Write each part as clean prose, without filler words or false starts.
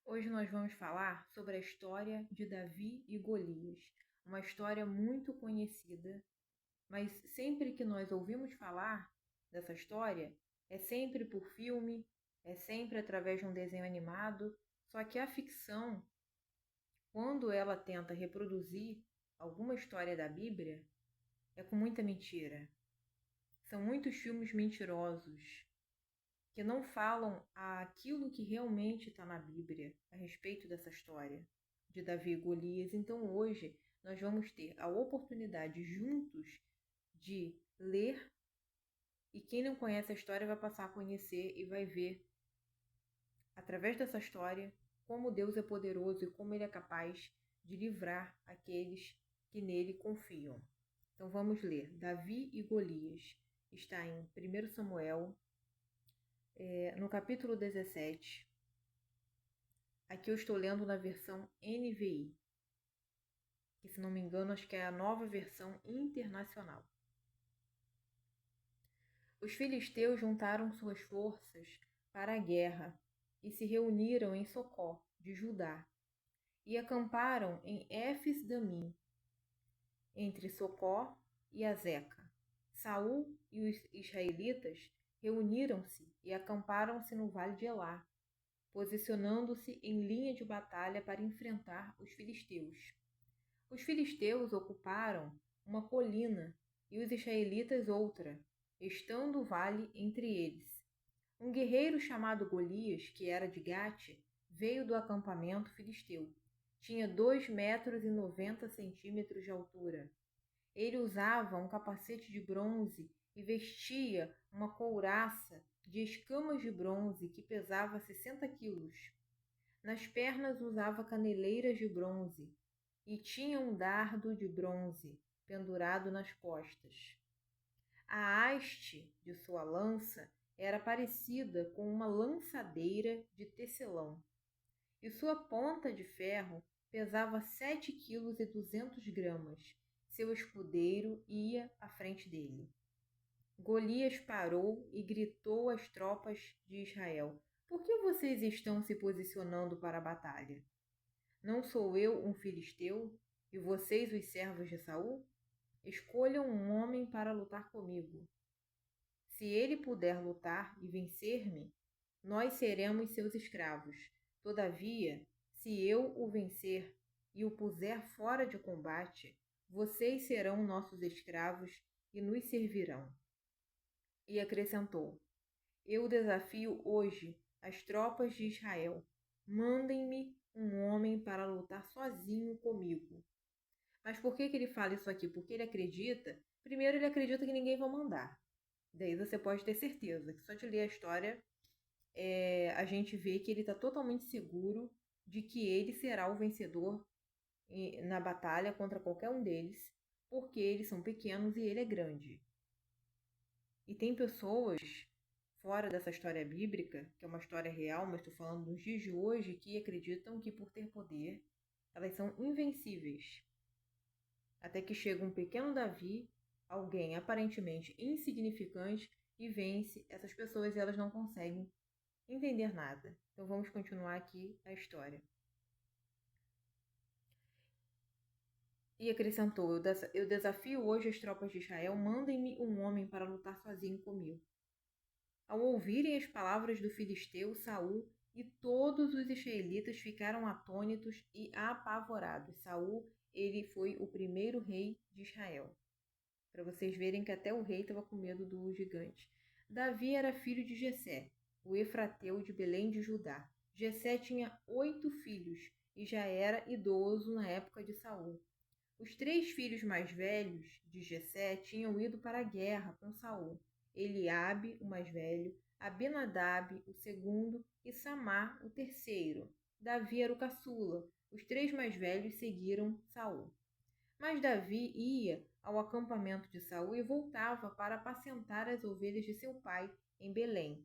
Hoje nós vamos falar sobre a história de Davi e Golias, uma história muito conhecida, mas sempre que nós ouvimos falar dessa história, é sempre por filme, é sempre através de um desenho animado, só que a ficção, quando ela tenta reproduzir alguma história da Bíblia, é com muita mentira. São muitos filmes mentirosos que não falam aquilo que realmente está na Bíblia a respeito dessa história de Davi e Golias. Então hoje nós vamos ter a oportunidade juntos de ler, e quem não conhece a história vai passar a conhecer e vai ver, através dessa história, como Deus é poderoso e como Ele é capaz de livrar aqueles que nele confiam. Então vamos ler. Davi e Golias está em 1 Samuel, no capítulo 17. Aqui eu estou lendo na versão NVI, que, se não me engano, acho que é a nova versão internacional. Os filisteus juntaram suas forças para a guerra e se reuniram em Socó, de Judá, e acamparam em Éfes-Damim, entre Socó e Azeca. Saul e os israelitas reuniram-se e acamparam-se no vale de Elá, posicionando-se em linha de batalha para enfrentar os filisteus. Os filisteus ocuparam uma colina e os israelitas outra, estando o vale entre eles. Um guerreiro chamado Golias, que era de Gate, veio do acampamento filisteu. Tinha 2,90 metros de altura. Ele usava um capacete de bronze e vestia uma couraça de escamas de bronze que pesava 60 quilos. Nas pernas usava caneleiras de bronze e tinha um dardo de bronze pendurado nas costas. A haste de sua lança era parecida com uma lançadeira de tecelão, e sua ponta de ferro pesava 7,2 kg. Seu escudeiro ia à frente dele. Golias parou e gritou às tropas de Israel: Por que vocês estão se posicionando para a batalha? Não sou eu um filisteu, e vocês os servos de Saul? Escolham um homem para lutar comigo. Se ele puder lutar e vencer-me, nós seremos seus escravos. Todavia, se eu o vencer e o puser fora de combate, vocês serão nossos escravos e nos servirão. E acrescentou: Eu desafio hoje as tropas de Israel. Mandem-me um homem para lutar sozinho comigo. Mas por que ele fala isso aqui? Porque ele acredita, primeiro ele acredita que ninguém vai mandar. Daí você pode ter certeza que só de ler a história, a gente vê que ele está totalmente seguro de que ele será o vencedor na batalha contra qualquer um deles, porque eles são pequenos e ele é grande. E tem pessoas fora dessa história bíblica, que é uma história real, mas estou falando dos dias de hoje, que acreditam que por ter poder, elas são invencíveis. Até que chega um pequeno Davi, alguém aparentemente insignificante, e vence essas pessoas e elas não conseguem entender nada. Então vamos continuar aqui a história. E acrescentou: Eu desafio hoje as tropas de Israel, mandem-me um homem para lutar sozinho comigo. Ao ouvirem as palavras do filisteu, Saul e todos os israelitas ficaram atônitos e apavorados. Saul, ele foi o primeiro rei de Israel. Para vocês verem que até o rei estava com medo do gigante. Davi era filho de Jessé, o efrateu de Belém de Judá. Jessé tinha 8 filhos e já era idoso na época de Saul. Os 3 filhos mais velhos de Jessé tinham ido para a guerra com Saul: Eliabe, o mais velho, Abinadab, o segundo, e Samar, o terceiro. Davi era o caçula. Os 3 mais velhos seguiram Saul. Mas Davi ia ao acampamento de Saul e voltava para apacentar as ovelhas de seu pai em Belém.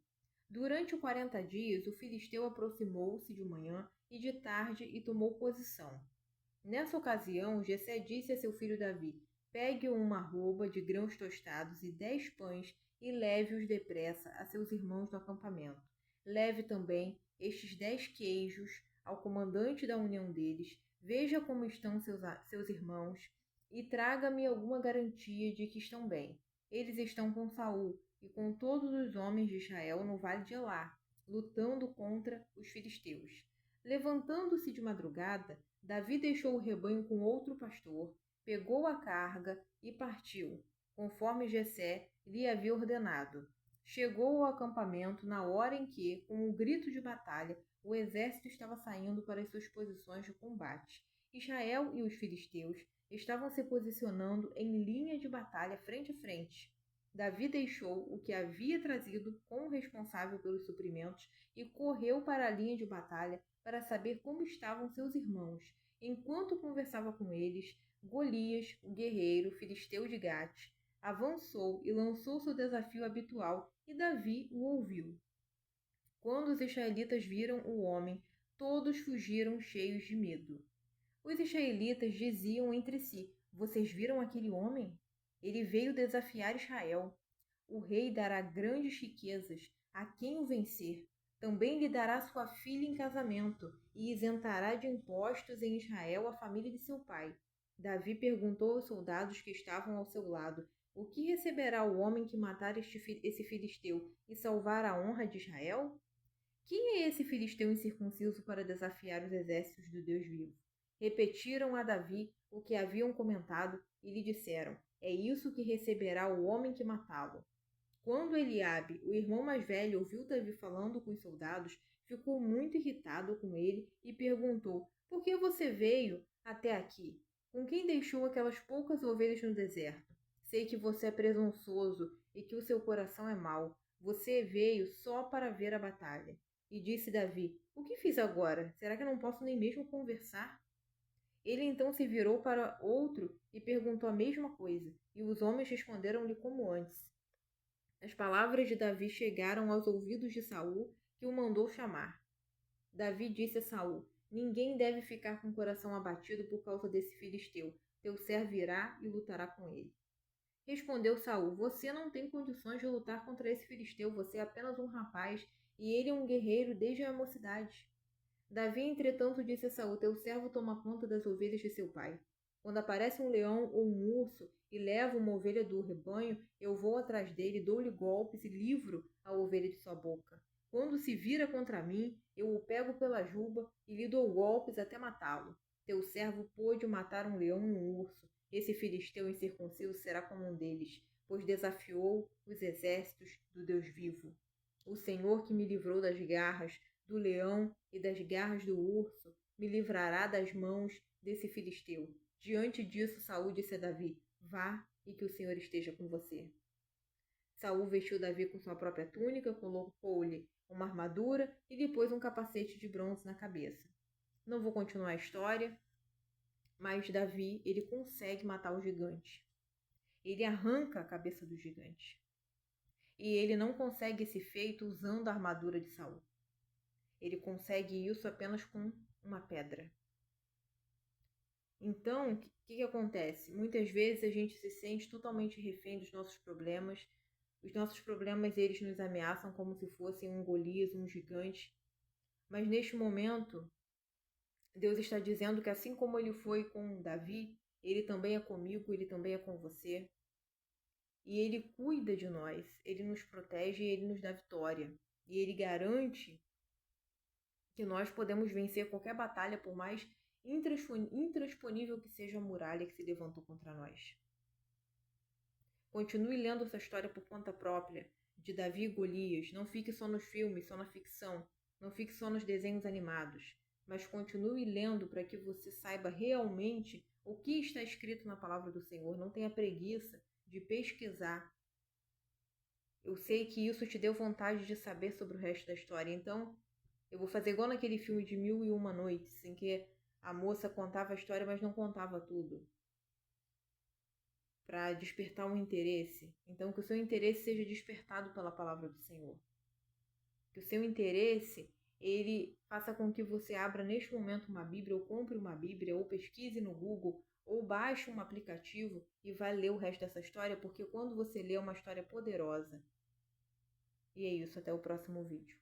Durante os 40 dias, o filisteu aproximou-se de manhã e de tarde e tomou posição. Nessa ocasião, Jessé disse a seu filho Davi: Pegue uma arroba de grãos tostados e 10 pães e leve-os depressa a seus irmãos do acampamento. Leve também estes 10 queijos, ao comandante da união deles, veja como estão seus irmãos e traga-me alguma garantia de que estão bem. Eles estão com Saul e com todos os homens de Israel no vale de Elá, lutando contra os filisteus. Levantando-se de madrugada, Davi deixou o rebanho com outro pastor, pegou a carga e partiu, conforme Jessé lhe havia ordenado. Chegou ao acampamento na hora em que, com um grito de batalha, o exército estava saindo para as suas posições de combate. Israel e os filisteus estavam se posicionando em linha de batalha frente a frente. Davi deixou o que havia trazido com o responsável pelos suprimentos e correu para a linha de batalha para saber como estavam seus irmãos. Enquanto conversava com eles, Golias, o guerreiro filisteu de Gate, avançou e lançou seu desafio habitual, e Davi o ouviu. Quando os israelitas viram o homem, todos fugiram cheios de medo. Os israelitas diziam entre si: Vocês viram aquele homem? Ele veio desafiar Israel. O rei dará grandes riquezas a quem o vencer. Também lhe dará sua filha em casamento e isentará de impostos em Israel a família de seu pai. Davi perguntou aos soldados que estavam ao seu lado: O que receberá o homem que matar esse filisteu e salvar a honra de Israel? Quem é esse filisteu incircunciso para desafiar os exércitos do Deus vivo? Repetiram a Davi o que haviam comentado e lhe disseram: É isso que receberá o homem que matá-lo. Quando Eliabe, o irmão mais velho, ouviu Davi falando com os soldados, ficou muito irritado com ele e perguntou: Por que você veio até aqui? Com quem deixou aquelas poucas ovelhas no deserto? Sei que você é presunçoso e que o seu coração é mau. Você veio só para ver a batalha. E disse Davi: O que fiz agora? Será que eu não posso nem mesmo conversar? Ele então se virou para outro e perguntou a mesma coisa, e os homens responderam-lhe como antes. As palavras de Davi chegaram aos ouvidos de Saul, que o mandou chamar. Davi disse a Saul: Ninguém deve ficar com o coração abatido por causa desse filisteu. Teu servo irá e lutará com ele. Respondeu Saul: Você não tem condições de lutar contra esse filisteu. Você é apenas um rapaz e ele é um guerreiro desde a mocidade. Davi, entretanto, disse a Saul: Teu servo toma conta das ovelhas de seu pai. Quando aparece um leão ou um urso e leva uma ovelha do rebanho, eu vou atrás dele, dou-lhe golpes e livro a ovelha de sua boca. Quando se vira contra mim, eu o pego pela juba e lhe dou golpes até matá-lo. Teu servo pôde matar um leão e um urso. Esse filisteu incircunciso será como um deles, pois desafiou os exércitos do Deus vivo. O Senhor que me livrou das garras do leão e das garras do urso me livrará das mãos desse filisteu. Diante disso, Saul disse a Davi: Vá e que o Senhor esteja com você. Saul vestiu Davi com sua própria túnica, colocou-lhe uma armadura e lhe pôs um capacete de bronze na cabeça. Não vou continuar a história, mas Davi, ele consegue matar o gigante. Ele arranca a cabeça do gigante. E ele não consegue esse feito usando a armadura de Saul. Ele consegue isso apenas com uma pedra. Então, o que acontece? Muitas vezes a gente se sente totalmente refém dos nossos problemas. Os nossos problemas, eles nos ameaçam como se fossem um Golias, um gigante. Mas neste momento, Deus está dizendo que assim como ele foi com Davi, ele também é comigo, ele também é com você. E ele cuida de nós, ele nos protege e ele nos dá vitória. E ele garante que nós podemos vencer qualquer batalha, por mais intransponível que seja a muralha que se levantou contra nós. Continue lendo essa história por conta própria, de Davi e Golias. Não fique só nos filmes, só na ficção. Não fique só nos desenhos animados. Mas continue lendo para que você saiba realmente o que está escrito na palavra do Senhor. Não tenha preguiça de pesquisar. Eu sei que isso te deu vontade de saber sobre o resto da história. Então, eu vou fazer igual naquele filme de 1001 Noites, em que a moça contava a história, mas não contava tudo, para despertar um interesse. Então, que o seu interesse seja despertado pela palavra do Senhor. Que o seu interesse, ele faça com que você abra neste momento uma Bíblia, ou compre uma Bíblia, ou pesquise no Google, ou baixe um aplicativo e vai ler o resto dessa história, porque quando você lê é uma história poderosa. E é isso, até o próximo vídeo.